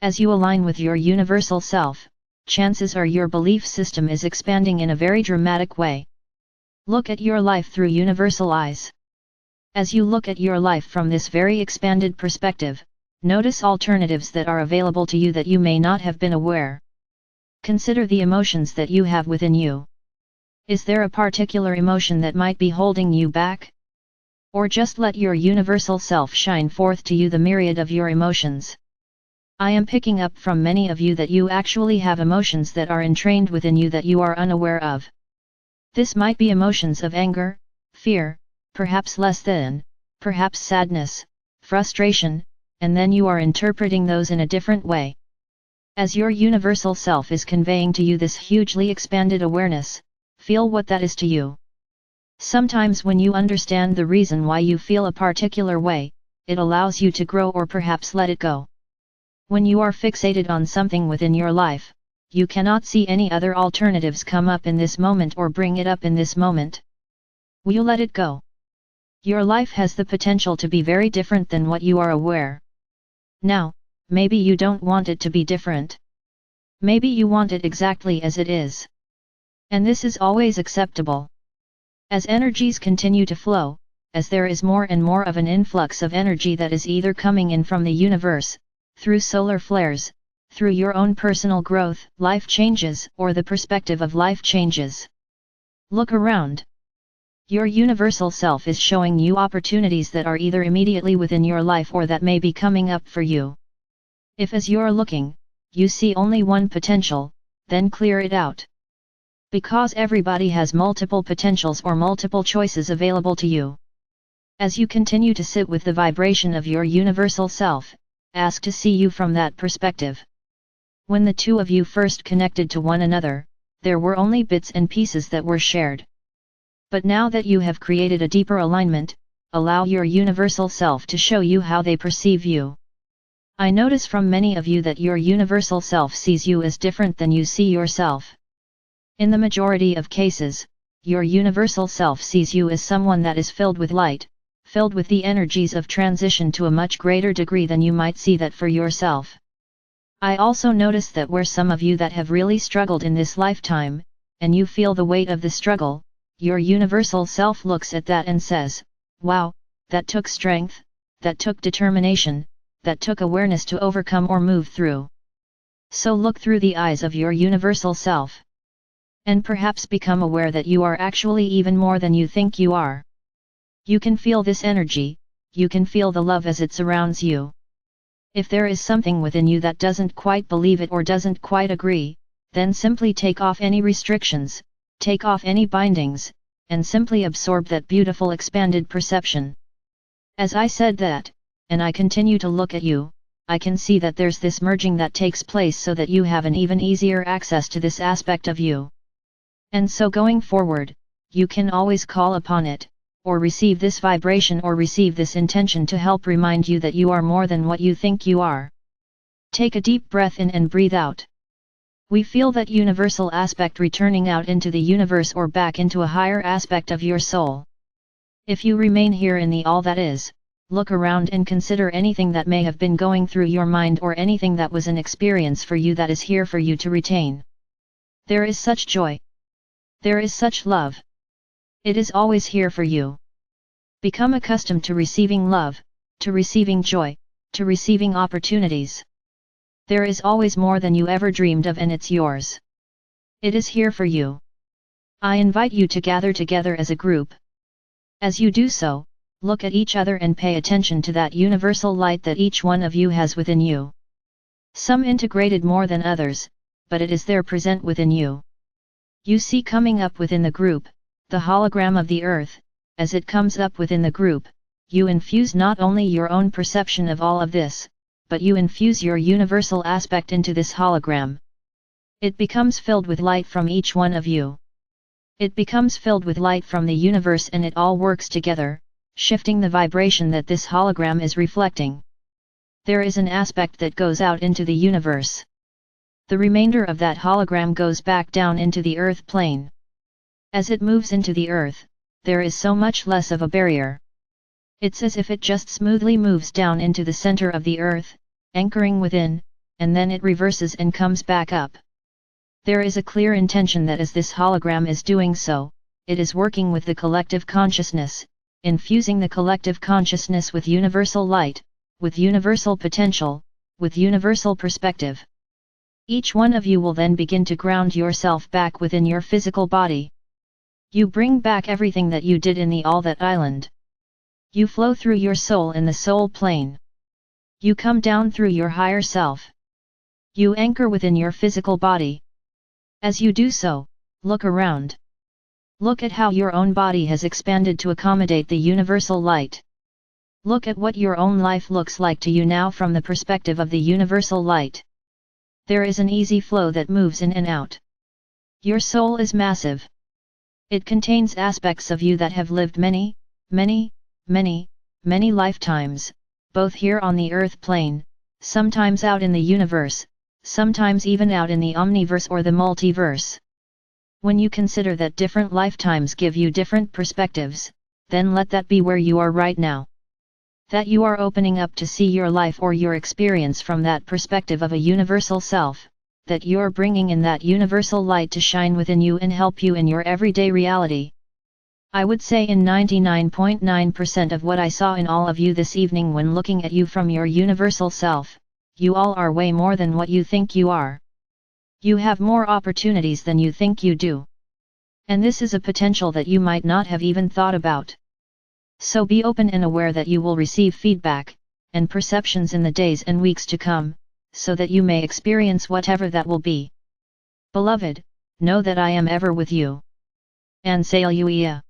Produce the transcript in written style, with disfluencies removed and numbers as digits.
As you align with your universal self, chances are your belief system is expanding in a very dramatic way. Look at your life through universal eyes. As you look at your life from this very expanded perspective, notice alternatives that are available to you that you may not have been aware. Consider the emotions that you have within you. Is there a particular emotion that might be holding you back? Or just let your universal self shine forth to you the myriad of your emotions. I am picking up from many of you that you actually have emotions that are entrained within you that you are unaware of. This might be emotions of anger, fear, perhaps less than, perhaps sadness, frustration, and then you are interpreting those in a different way. As your universal self is conveying to you this hugely expanded awareness, feel what that is to you. Sometimes when you understand the reason why you feel a particular way, it allows you to grow or perhaps let it go. When you are fixated on something within your life, you cannot see any other alternatives come up in this moment or bring it up in this moment. Will you let it go? Your life has the potential to be very different than what you are aware. Now, maybe you don't want it to be different. Maybe you want it exactly as it is. And this is always acceptable. As energies continue to flow, as there is more and more of an influx of energy that is either coming in from the universe, through solar flares, through your own personal growth, life changes, or the perspective of life changes. Look around. Your universal self is showing you opportunities that are either immediately within your life or that may be coming up for you. If as you're looking, you see only one potential, then clear it out. Because everybody has multiple potentials or multiple choices available to you. As you continue to sit with the vibration of your universal self, ask to see you from that perspective. When the two of you first connected to one another, there were only bits and pieces that were shared. But now that you have created a deeper alignment, allow your universal self to show you how they perceive you. I notice from many of you that your universal self sees you as different than you see yourself. In the majority of cases, your universal self sees you as someone that is filled with light, filled with the energies of transition to a much greater degree than you might see that for yourself. I also notice that where some of you that have really struggled in this lifetime, and you feel the weight of the struggle, your universal self looks at that and says, wow, that took strength, that took determination, that took awareness to overcome or move through. So look through the eyes of your universal self. And perhaps become aware that you are actually even more than you think you are. You can feel this energy, you can feel the love as it surrounds you. If there is something within you that doesn't quite believe it or doesn't quite agree, then simply take off any restrictions, take off any bindings, and simply absorb that beautiful expanded perception. As I said that, and I continue to look at you, I can see that there's this merging that takes place so that you have an even easier access to this aspect of you. And so going forward, you can always call upon it, or receive this vibration or receive this intention to help remind you that you are more than what you think you are. Take a deep breath in and breathe out. We feel that universal aspect returning out into the universe or back into a higher aspect of your soul. If you remain here in the all that is, look around and consider anything that may have been going through your mind or anything that was an experience for you that is here for you to retain. There is such joy. There is such love. It is always here for you. Become accustomed to receiving love, to receiving joy, to receiving opportunities. There is always more than you ever dreamed of and it's yours. It is here for you. I invite you to gather together as a group. As you do so, look at each other and pay attention to that universal light that each one of you has within you. Some integrated more than others, but it is there present within you. You see coming up within the group, the hologram of the earth. As it comes up within the group, you infuse not only your own perception of all of this, but you infuse your universal aspect into this hologram. It becomes filled with light from each one of you. It becomes filled with light from the universe and it all works together, shifting the vibration that this hologram is reflecting. There is an aspect that goes out into the universe. The remainder of that hologram goes back down into the earth plane. As it moves into the earth, there is so much less of a barrier. It's as if it just smoothly moves down into the center of the earth, anchoring within, and then it reverses and comes back up. There is a clear intention that as this hologram is doing so, it is working with the collective consciousness, infusing the collective consciousness with universal light, with universal potential, with universal perspective. Each one of you will then begin to ground yourself back within your physical body. You bring back everything that you did in the All That Island. You flow through your soul in the soul plane. You come down through your higher self. You anchor within your physical body. As you do so, look around. Look at how your own body has expanded to accommodate the universal light. Look at what your own life looks like to you now from the perspective of the universal light. There is an easy flow that moves in and out. Your soul is massive. It contains aspects of you that have lived many lifetimes, both here on the earth plane, sometimes out in the universe, sometimes even out in the omniverse or the multiverse. When you consider that different lifetimes give you different perspectives, then let that be where you are right now. That you are opening up to see your life or your experience from that perspective of a universal self, that you're bringing in that universal light to shine within you and help you in your everyday reality. I would say in 99.9% of what I saw in all of you this evening when looking at you from your universal self, you all are way more than what you think you are. You have more opportunities than you think you do. And this is a potential that you might not have even thought about. So be open and aware that you will receive feedback, and perceptions in the days and weeks to come, so that you may experience whatever that will be. Beloved, know that I am ever with you. And Alleluia.